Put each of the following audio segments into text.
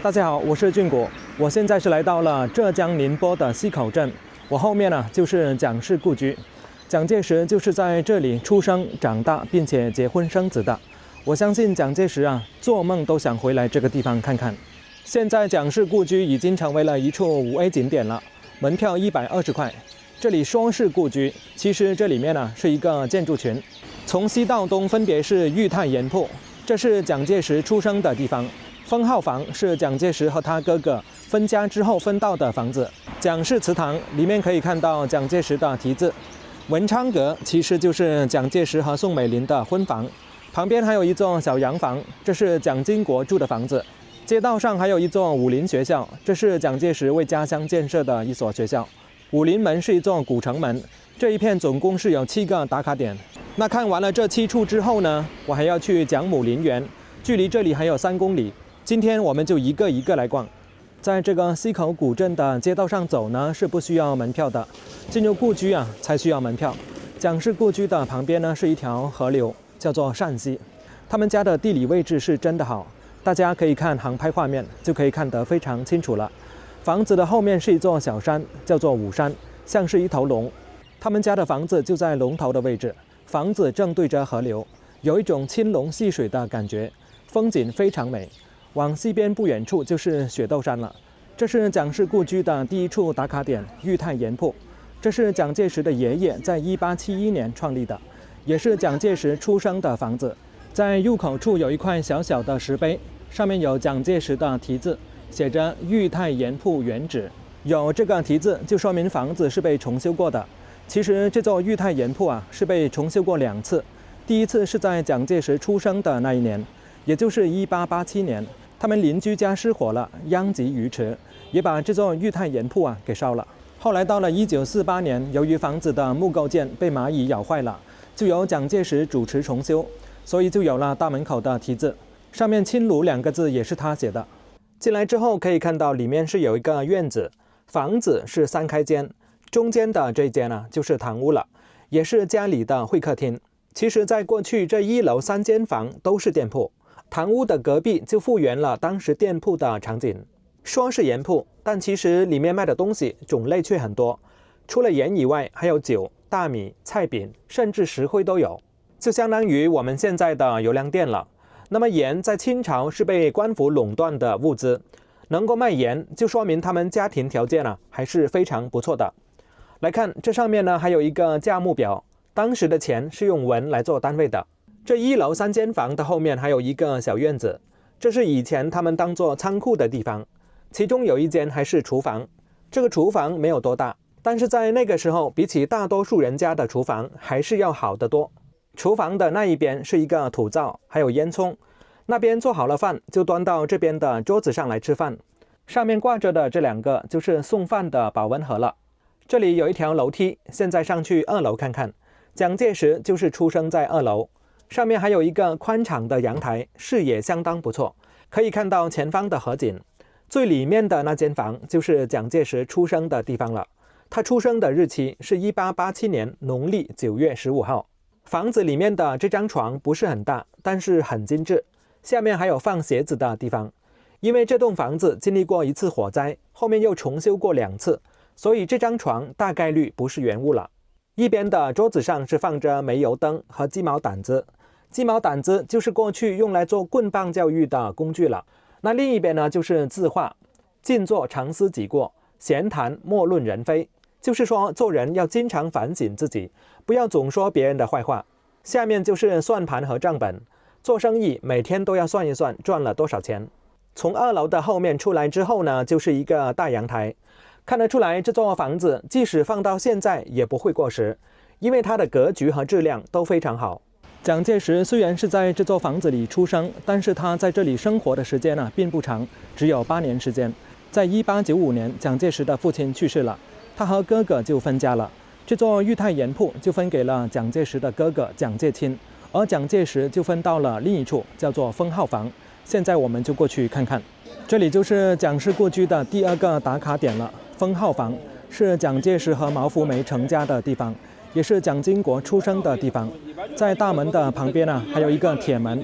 大家好，我是俊果，我现在是来到了浙江寧波的溪口鎮，我後面呢就是蔣氏故居。蔣介石就是在這裡出生、長大，並且結婚生子的。我相信蔣介石做夢都想回來這個地方看看。現在蔣氏故居已經成為了一處5A 景點了，門票120塊。這裡說是故居，其實這裡面是一個建築群，從西到東分別是裕泰鹽鋪，這是蔣介石出生的地方。封號房是蔣介石和他哥哥分家之後分到的房子。蔣氏祠堂裡面可以看到蔣介石的題字。文昌閣其實就是蔣介石和宋美齡的婚房，旁邊還有一座小洋房，這是蔣經國住的房子。街道上還有一座武林學校，這是蔣介石為家鄉建設的一所學校。武林門是一座古城門，這一片總共是有7個打卡點。那看完了這7處之後呢，我還要去蔣母陵園，距離這裡還有3公里。今天我們就一個一個來逛。在這個溪口古鎮的街道上走呢，是不需要門票的。進入故居才需要門票。蔣氏故居的旁邊呢是一條河流，叫做善溪。他們家的地理位置是真的好，大家可以看航拍畫面，就可以看得非常清楚了。房子的後面是一座小山，叫做武山，像是一頭龍。他們家的房子就在龍頭的位置，房子正對着河流，有一種青龍戲水的感覺，風景非常美。往西邊不遠處就是雪竇山了。這是蔣氏故居的第一處打卡點裕泰鹽鋪，這是蔣介石的爺爺在1871年創立的，也是蔣介石出生的房子。在入口處有一塊小小的石碑，上面有蔣介石的題字，寫着裕泰鹽鋪原址。有這個題字就說明房子是被重修過的。其實這座裕泰鹽鋪是被重修過2次，第一次是在蔣介石出生的那一年，也就是1887年。他們鄰居家失火了，殃及魚池，也把這座裕泰鹽鋪給燒了。後來到了1948年，由於房子的木構件被螞蟻咬壞了，就由蔣介石主持重修，所以就有了大門口的題字，上面青廬2個字也是他寫的。進來之後可以看到裡面是有一個院子，房子是3開間，中間的這間就是堂屋了，也是家裡的會客廳。其實在過去這1樓3間房都是店鋪，堂屋的隔壁就復原了當時店鋪的場景。說是鹽鋪，但其實裡面賣的東西種類卻很多，除了鹽以外，還有酒、大米、菜餅，甚至石灰都有，就相當於我們現在的油良店了。那麼鹽在清朝是被官府壟斷的物資，能夠賣鹽就說明他們家庭條件還是非常不錯的。來看這上面還有一個價目表，當時的錢是用文來做單位的。這1樓3間房的後面還有一個小院子，這是以前他們當做倉庫的地方，其中有一間還是廚房。這個廚房沒有多大，但是在那個時候比起大多數人家的廚房還是要好得多。廚房的那一邊是一個土灶，還有煙囪，那邊做好了飯就端到這邊的桌子上來吃飯。上面掛着的這2個就是送飯的保溫盒了。這裡有一條樓梯，現在上去2樓看看。蔣介石就是出生在2樓。上面還有一個寬敞的陽台，視野相當不錯，可以看到前方的河景。最裡面的那間房就是蔣介石出生的地方了，他出生的日期是1887年農曆9月15號。房子裡面的這張床不是很大，但是很精緻，下面還有放鞋子的地方。因為這棟房子經歷過1次火災，後面又重修過2次，所以這張床大概率不是原物了。一邊的桌子上是放着煤油燈和雞毛掸子，雞毛掸子就是過去用來做棍棒教育的工具了。那另一邊呢，就是字畫，靜坐常思己過，閒談莫論人非，就是說做人要經常反省自己，不要總說別人的壞話。下面就是算盤和賬本，做生意每天都要算一算賺了多少錢。從2樓的後面出來之後呢，就是一個大陽台，看得出來這座房子即使放到現在也不會過時，因為它的格局和質量都非常好。蔣介石雖然是在這座房子裡出生，但是他在這裡生活的時間並不長，只有8年時間。在1895年，蔣介石的父親去世了，他和哥哥就分家了。這座裕泰鹽鋪就分給了蔣介石的哥哥蔣介清，而蔣介石就分到了另一處，叫做封號房。現在我們就過去看看。這裡就是蔣氏故居的第2個打卡點了，封號房是蔣介石和毛福梅成家的地方，也是蔣經國出生的地方。在大門的旁邊还有一個鐵門，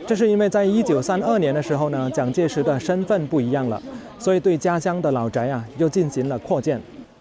這是因為在1932年的時候呢，蒋介石的身份不一樣了，所以对家鄉的老宅啊又進行了擴建。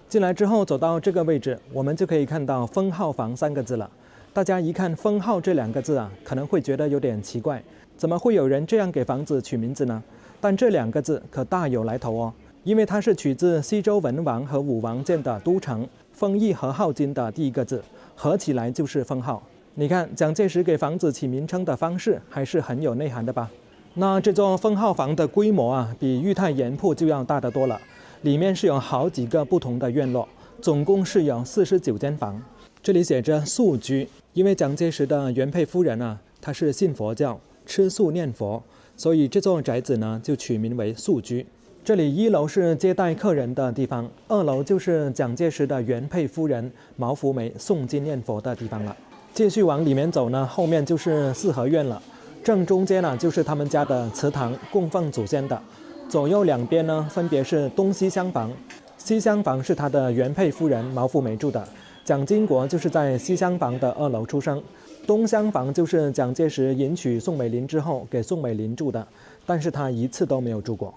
進來之後走到這個位置，我們就可以看到封號房3個字了。大家一看封號這2個字啊，可能會覺得有點奇怪，怎麼會有人這樣給房子取名字呢？但這2個字可大有來頭哦，因為它是取自西周文王和武王建的都城豐邑和號津的第1個字，合起來就是封號。你看蔣介石給房子起名稱的方式還是很有內涵的吧？那這座封號房的規模啊，比裕泰鹽鋪就要大得多了，裡面是有好幾個不同的院落，總共是有49間房。這裡寫着素居，因為蔣介石的原配夫人啊，她是信佛教，吃素念佛，所以這座宅子呢就取名為素居。這裡1樓是接待客人的地方，2樓就是蔣介石的原配夫人毛福梅诵經念佛的地方了。繼續往裡面走呢，後面就是4合院了，正中間呢就是他們家的祠堂，供奉祖先的。左右2邊呢分別是東西廂房，西廂房是他的原配夫人毛福梅住的。蔣經國就是在西廂房的2樓出生，東廂房就是蔣介石迎娶宋美齡之後給宋美齡住的，但是他一次都沒有住過。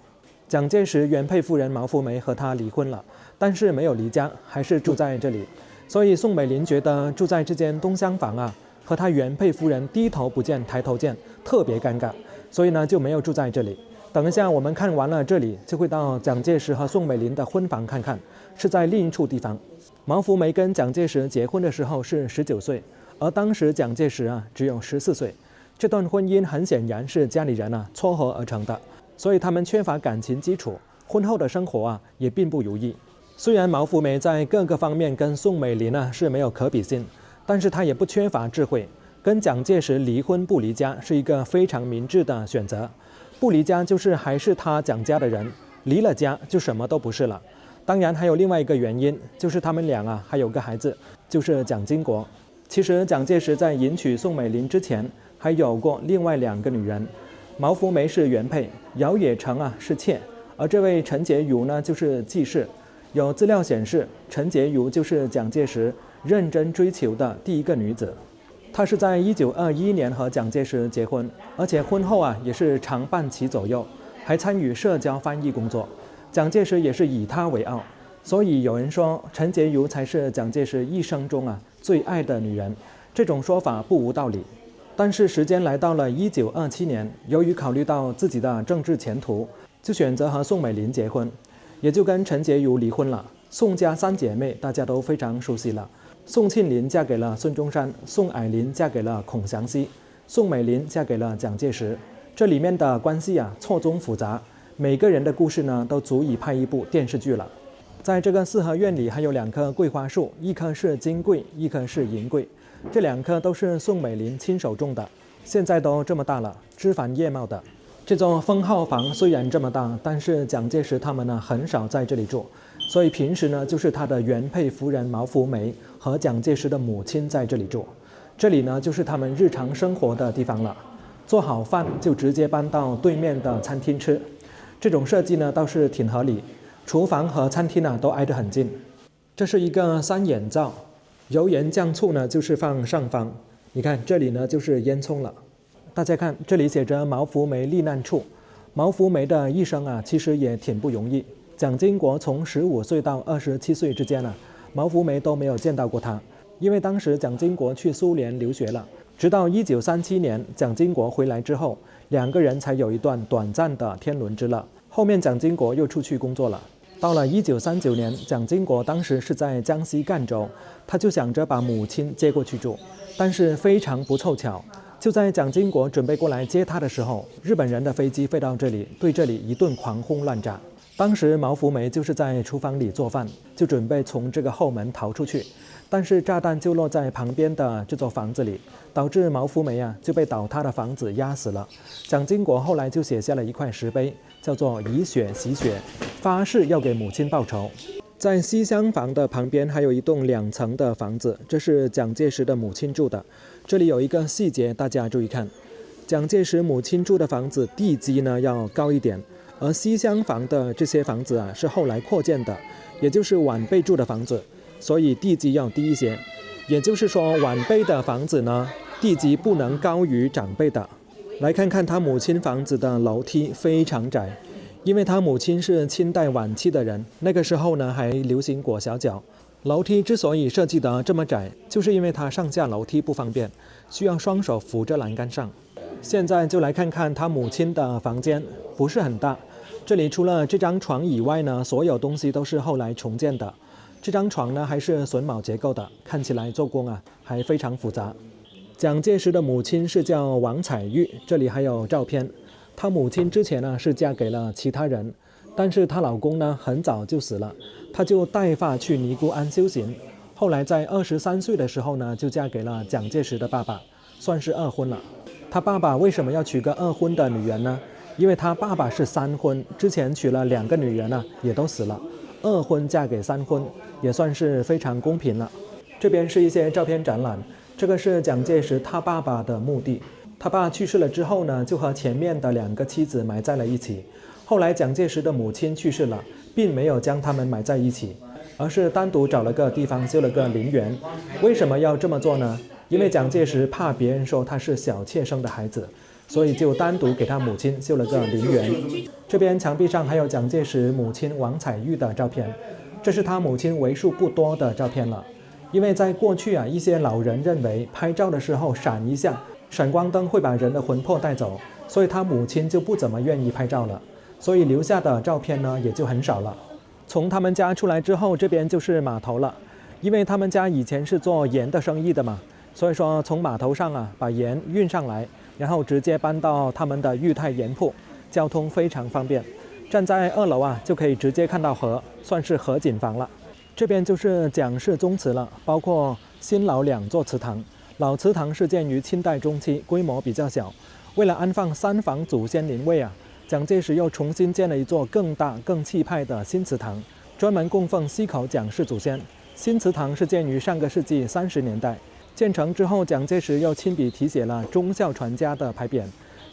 蔣介石原配夫人毛福梅和他離婚了，但是沒有離家，還是住在這裡。所以宋美齡覺得住在這間東廂房啊，和他原配夫人低頭不見抬頭見，特別尷尬，所以呢就沒有住在這裡。等一下我們看完了這裡，就會到蔣介石和宋美齡的婚房看看，是在另一處地方。毛福梅跟蔣介石結婚的時候是19歲，而當時蔣介石啊只有14歲。這段婚姻很顯然是家裡人啊撮合而成的，所以他們缺乏感情基礎，婚後的生活啊也並不如意。雖然毛福梅在各個方面跟宋美齡啊是沒有可比性，但是她也不缺乏智慧。跟蔣介石離婚不離家是一個非常明智的選擇。不離家就是還是他蔣家的人，離了家就什麼都不是了。當然還有另外一個原因，就是他們倆啊還有個孩子，就是蔣經國。其實蔣介石在迎娶宋美齡之前，還有過另外2個女人，毛福梅是原配，姚冶誠啊是妾，而這位陳潔如呢就是繼室。有資料顯示，陳潔如就是蔣介石認真追求的第1個女子。她是在1921年和蔣介石結婚，而且婚後啊也是長半期左右，還參與社交翻譯工作。蔣介石也是以她為傲，所以有人說陳潔如才是蔣介石一生中啊最愛的女人。這種說法不無道理。但是時間來到了1927年，由於考慮到自己的政治前途，就選擇和宋美齡結婚，也就跟陳潔如離婚了。宋家3姐妹大家都非常熟悉了，宋慶齡嫁給了孫中山，宋靄齡嫁給了孔祥熙，宋美齡嫁給了蔣介石。這裡面的關係啊錯綜複雜，每個人的故事呢都足以拍一部電視劇了。在這個4合院裡還有2棵桂花樹，一棵是金桂，一棵是銀桂，這2棵都是宋美齡親手種的，現在都這麼大了，枝繁葉茂的。這座封號房雖然這麼大，但是蔣介石他們呢很少在這裡住，所以平時呢就是他的原配夫人毛福梅和蔣介石的母親在這裡住。這裡呢就是他們日常生活的地方了，做好飯就直接搬到對面的餐廳吃。這種設計呢倒是挺合理，廚房和餐廳呢都挨得很近。這是一個3眼灶，油鹽醬醋呢就是放上方，你看這裡呢就是煙囪了。大家看這裡寫着毛福梅罹難處。毛福梅的一生啊其實也挺不容易。蔣經國從15歲到27歲之間毛福梅都沒有見到過他，因為當時蔣經國去蘇聯留學了。直到1937年蔣經國回來之後，2個人才有一段短暫的天倫之樂。後面蔣經國又出去工作了。到了1939年，蔣經國當時是在江西贛州，他就想着把母親接過去住，但是非常不湊巧，就在蔣經國準備過來接他的時候，日本人的飛機飛到這裡，對這裡一頓狂轟亂炸。當時毛福梅就是在廚房裡做飯，就準備從這個後門逃出去，但是炸彈就落在旁邊的這座房子裡，導致毛福梅就被倒塌的房子壓死了。蔣經國後來就寫下了一塊石碑，叫做以血洗血，發誓要給母親報仇。在西廂房的旁邊還有一棟2層的房子，這是蔣介石的母親住的。這裡有一個細節，大家注意看，蔣介石母親住的房子地基呢要高一點，而西廂房的這些房子是後來擴建的，也就是晚輩住的房子，所以地基要低一些。也就是說晚輩的房子呢，地基不能高於長輩的。來看看他母親房子的樓梯非常窄，因為他母親是清代晚期的人，那個時候呢還流行裹小腳。樓梯之所以設計得這麼窄，就是因為他上下樓梯不方便，需要雙手扶着欄杆上。現在就來看看他母親的房間，不是很大。這裡除了這張床以外呢，所有東西都是後來重建的。這張床呢還是榫卯結構的，看起來做工啊還非常複雜。蔣介石的母親是叫王彩玉，這裡還有照片。他母親之前呢是嫁給了其他人，但是她老公呢很早就死了，她就帶髮去尼姑庵修行。後來在23歲的時候呢，就嫁給了蔣介石的爸爸，算是二婚了。他爸爸為什麼要娶個二婚的女人呢？因為他爸爸是三婚，之前娶了2個女人呢，也都死了。二婚嫁給三婚，也算是非常公平了。這邊是一些照片展覽，這個是蔣介石他爸爸的墓地。他爸去世了之後呢，就和前面的2個妻子埋在了一起。後來蔣介石的母親去世了，並沒有將他們埋在一起，而是單獨找了個地方修了個陵園。為什麼要這麼做呢？因為蔣介石怕別人說他是小妾生的孩子，所以就單獨給他母親修了個陵園。這邊牆壁上還有蔣介石母親王彩玉的照片，這是他母親為數不多的照片了。因為在過去啊，一些老人認為拍照的時候閃一下，閃光燈會把人的魂魄帶走，所以他母親就不怎麼願意拍照了，所以留下的照片呢也就很少了。從他們家出來之後，這邊就是碼頭了，因為他們家以前是做鹽的生意的嘛，所以說從碼頭上啊把鹽運上來，然後直接搬到他們的裕泰鹽鋪，交通非常方便。站在2樓啊就可以直接看到河，算是河景房了。這邊就是蔣氏宗祠了，包括新老2座祠堂。老祠堂是建於清代中期，規模比較小。為了安放3房祖先靈位啊，蔣介石又重新建了一座更大、更氣派的新祠堂，專門供奉溪口蔣氏祖先。新祠堂是建於上個世紀30年代。建成之後，蔣介石又親筆題寫了忠孝傳家的牌匾，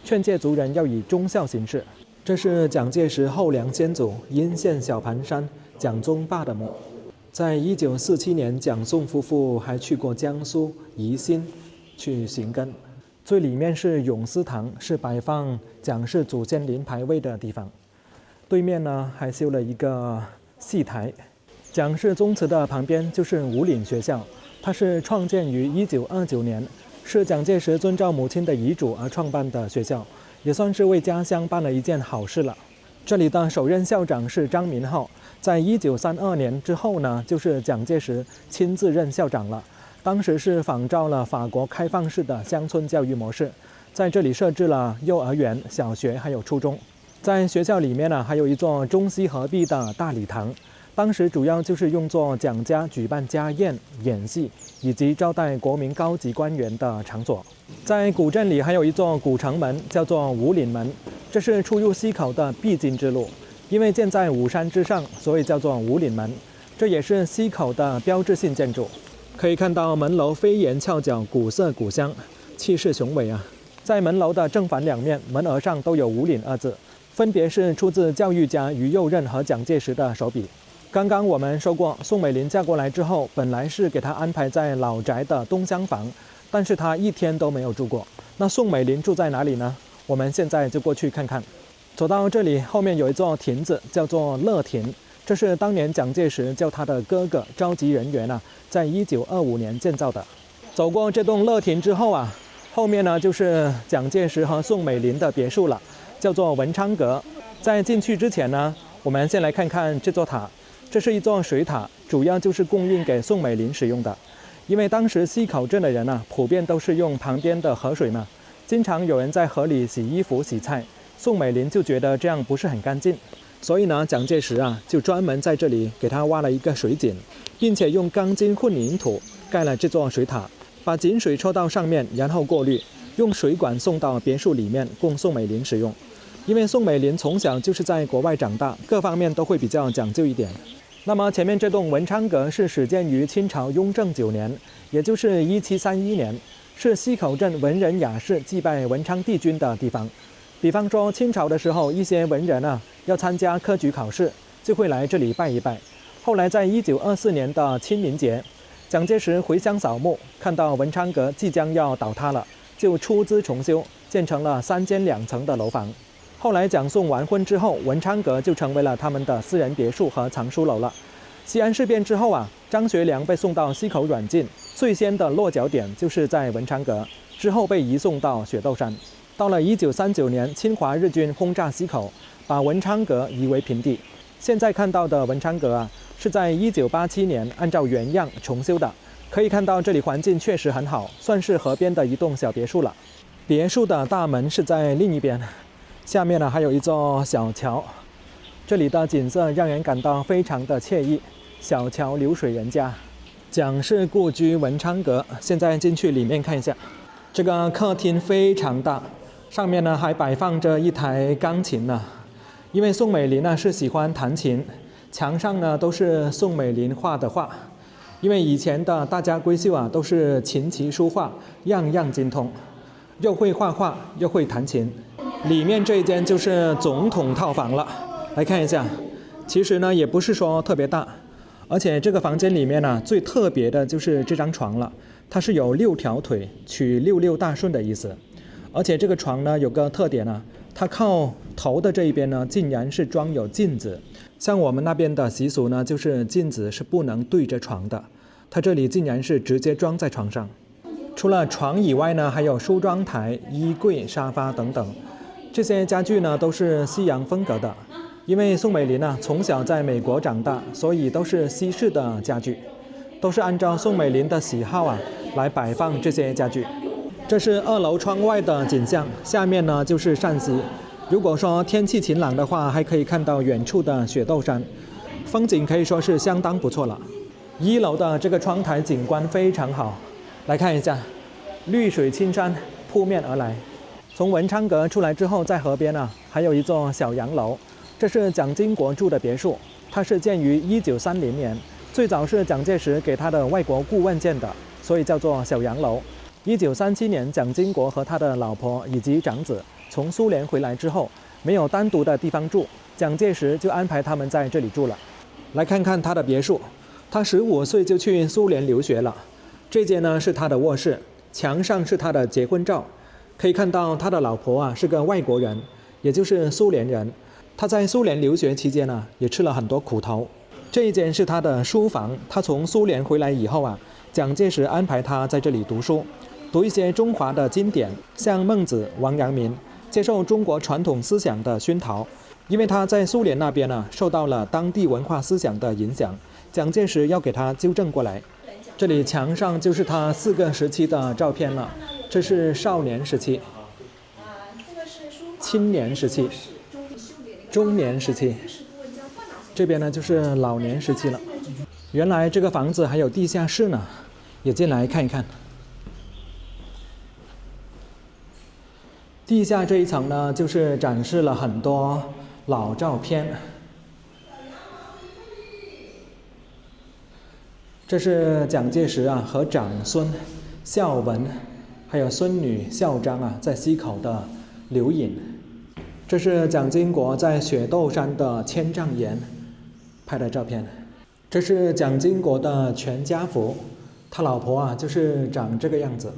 勸誡族人要以忠孝行事。這是蔣介石後梁先祖鄢縣小盤山蔣宗霸的墓。在1947年，蔣宋夫婦還去過江蘇宜興去尋根。最裡面是永思堂，是擺放蔣氏祖先靈牌位的地方。對面呢還修了一個戲台。蔣氏宗祠的旁邊就是武嶺學校，它是創建於1929年，是蔣介石遵照母親的遺囑而創辦的學校，也算是為家鄉辦了一件好事了。這裡的首任校長是張民浩，在1932年之後呢，就是蔣介石親自任校長了。當時是仿照了法國開放式的鄉村教育模式，在這裡設置了幼兒園、小學還有初中。在學校裡面呢，還有一座中西合璧的大禮堂，當時主要就是用作蔣家舉辦家宴、演戲以及招待國民高級官員的場所。在古鎮裡還有一座古城門，叫做武嶺門，這是出入溪口的必經之路。因為建在武山之上，所以叫做武嶺門，這也是溪口的標誌性建築。可以看到門樓飛檐翹角，古色古香，氣勢雄偉啊！在門樓的正反兩面，門額上都有武嶺2字，分別是出自教育家於右任和蔣介石的手筆。剛剛我們說過，宋美齡嫁過來之後，本來是給她安排在老宅的東廂房，但是她1天都沒有住過。那宋美齡住在哪裡呢？我們現在就過去看看。走到這裡，後面有一座亭子，叫做樂亭，這是當年蔣介石叫他的哥哥召集人員啊，在1925年建造的。走過這棟樂亭之後啊，後面呢就是蔣介石和宋美齡的別墅了，叫做文昌閣。在進去之前呢，我們先來看看這座塔。這是一座水塔，主要就是供應給宋美齡使用的。因為當時溪口鎮的人啊，普遍都是用旁邊的河水嘛，經常有人在河裡洗衣服、洗菜。宋美齡就覺得這樣不是很乾淨，所以呢，蔣介石啊就專門在這裡給他挖了一個水井，並且用鋼筋混凝土蓋了這座水塔，把井水抽到上面，然後過濾，用水管送到別墅裡面供宋美齡使用。因為宋美齡從小就是在國外長大，各方面都會比較講究一點。那麼前面這棟文昌閣是始建於清朝雍正9年，也就是1731年，是溪口鎮文人雅士祭拜文昌帝君的地方。比方說清朝的時候，一些文人啊要參加科舉考試，就會來這裡拜一拜。後來在1924年的清明節，蔣介石回鄉掃墓，看到文昌閣即將要倒塌了，就出資重修，建成了3間2層的樓房。後來蔣宋完婚之後，文昌閣就成為了他們的私人別墅和藏書樓了。西安事變之後啊，張學良被送到西口軟禁，最先的落腳點就是在文昌閣，之後被移送到雪窦山。到了1939年，侵华日軍轟炸西口，把文昌閣夷為平地。現在看到的文昌閣啊，是在1987年按照原樣重修的。可以看到這裡環境確實很好，算是河邊的一棟小別墅了。別墅的大門是在另一邊，下面呢還有一座小橋。這裡的景色讓人感到非常的愜意，小橋流水人家。蔣氏故居文昌閣，現在進去裡面看一下。這個客廳非常大，上面呢還擺放着一台鋼琴呢。因為宋美齡呢是喜歡彈琴，牆上呢都是宋美齡畫的畫。因為以前的大家閨秀啊都是琴棋書畫樣樣精通，又會畫畫又會彈琴。裡面這一間就是總統套房了。來看一下，其實呢也不是說特別大，而且這個房間裡面呢最特別的就是這張床了，它是有6條腿，取66大順的意思。而且這個床呢有個特點啊，它靠頭的這一邊呢竟然是裝有鏡子。像我们那邊的習俗呢，就是鏡子是不能對着床的，它這裡竟然是直接裝在床上。除了床以外呢，還有梳妝台、衣櫃、沙發等等，這些家具呢都是西洋風格的。因為宋美齡呢從小在美國長大，所以都是西式的家具，都是按照宋美齡的喜好啊來擺放這些家具。這是2樓窗外的景象，下面呢就是山西。如果說天氣晴朗的話，還可以看到遠處的雪竇山，風景可以說是相當不錯了。1樓的這個窗台景觀非常好，來看一下，綠水青山撲面而來。從文昌閣出來之後，在河邊呢還有一座小洋樓。這是蔣經國住的別墅，它是建於1930年，最早是蔣介石給他的外國顧問建的，所以叫做小洋樓。1937年，蔣經國和他的老婆以及長子從蘇聯回來之後，沒有單獨的地方住，蔣介石就安排他們在這裡住了。來看看他的別墅，他15歲就去蘇聯留學了。這間呢是他的臥室，牆上是他的結婚照，可以看到他的老婆啊是個外國人，也就是蘇聯人。他在蘇聯留學期間呢，也吃了很多苦頭。這一間是他的書房，他從蘇聯回來以後啊，蔣介石安排他在這裡讀書，讀一些中華的經典，像孟子、王陽明，接受中國傳統思想的熏陶。因為他在蘇聯那邊呢，受到了當地文化思想的影響，蔣介石要給他糾正過來。這裡牆上就是他4個時期的照片了，這是少年時期、青年時期、中年時期，這邊呢就是老年時期了。原來這個房子還有地下室呢，也進來看一看。地下這一層呢，就是展示了很多老照片。這是蔣介石啊和長孫孝文，還有孫女孝章啊在西口的留影。這是蔣經國在雪竇山的千丈岩拍的照片。這是蔣經國的全家福，他老婆啊就是長這個樣子。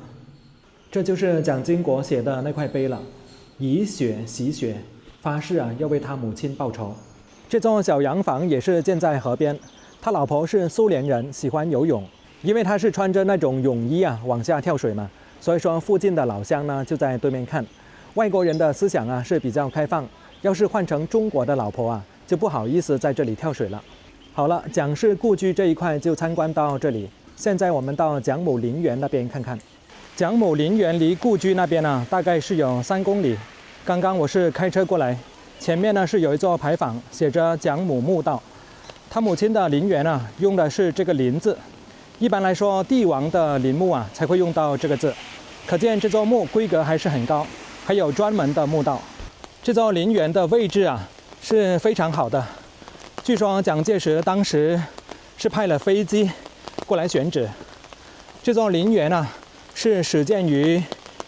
這就是蔣經國寫的那塊碑了，以血洗血，發誓啊要為他母親報仇。這座小洋房也是建在河邊，他老婆是蘇聯人，喜歡游泳，因為他是穿着那種泳衣啊往下跳水嘛，所以說附近的老鄉呢就在對面看。外國人的思想啊是比較開放，要是換成中國的老婆啊，就不好意思在這裡跳水了。好了，蔣氏故居這一塊就參觀到這裡，現在我們到蔣母陵園那邊看看。蔣母陵園離故居那邊呢，大概是有3公里。剛剛我是開車過來，前面呢是有一座牌坊，寫着蔣母墓道。他母親的陵園啊，用的是這個陵字。一般來說，帝王的陵墓啊才會用到這個字，可見這座墓規格還是很高。還有專門的墓道。這座陵園的位置啊是非常好的，據說蔣介石當時是派了飛機過來選址。這座陵園啊是始建於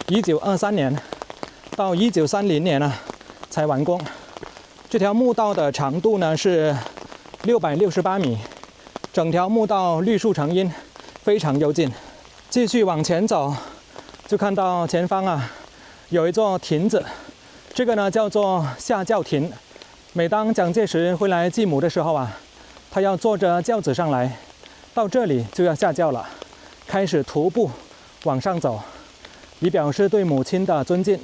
1923年，到1930年呢才完工。這條墓道的長度呢是668米，整條墓道綠樹成蔭，非常幽靜。繼續往前走，就看到前方啊有一座亭子，這個呢叫做下轎亭。每當蔣介石回來繼母的時候啊，他要坐着轎子上來，到這裡就要下轎了，開始徒步往上走，以表示對母親的尊敬。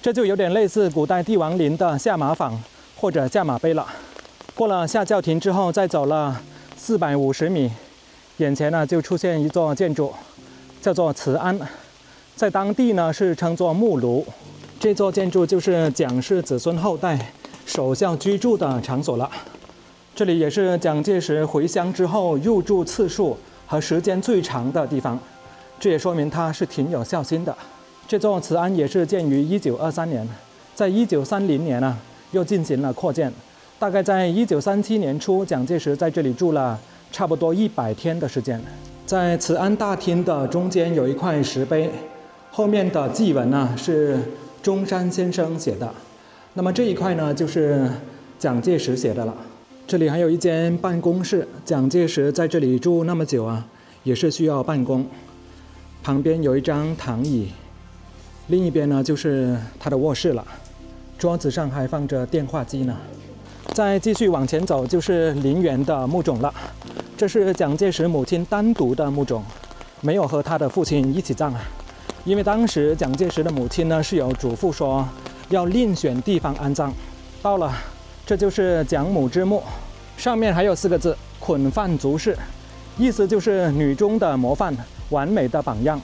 這就有點類似古代帝王陵的下馬坊或者下馬碑了。過了下轎亭之後，再走了450米，眼前呢就出現一座建築，叫做慈安，在當地呢是稱作木爐。這座建築就是蔣氏子孫後代守孝居住的場所了。這裡也是蔣介石回鄉之後入住次數和時間最長的地方，這也說明他是挺有孝心的。這座慈安也是建於1923年，在1930年呢又進行了擴建。大概在1937年初，蔣介石在這裡住了差不多100天的時間。在慈安大廳的中間有一塊石碑，後面的祭文呢是中山先生寫的。那麼這一塊呢就是蔣介石寫的了。這裡還有一間辦公室，蔣介石在這裡住那麼久啊，也是需要辦公。旁邊有一張躺椅，另一邊呢就是他的臥室了，桌子上還放着電話機呢。再繼續往前走就是陵園的墓冢了，這是蔣介石母親單獨的墓冢，沒有和他的父親一起葬啊，因為當時蔣介石的母親呢是有囑咐說要另選地方安葬。到了，這就是蔣母之墓，上面還有4個字“捆範足氏”，意思就是女中的模範，完美的榜樣。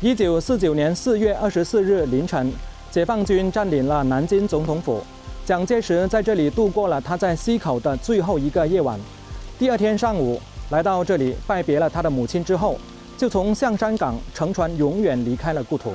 1949年4月24日凌晨，解放軍佔領了南京總統府，蔣介石在這裡度過了他在溪口的最後一個夜晚。第2天上午來到這裡拜別了他的母親之後，就從象山港乘船永遠離開了故土。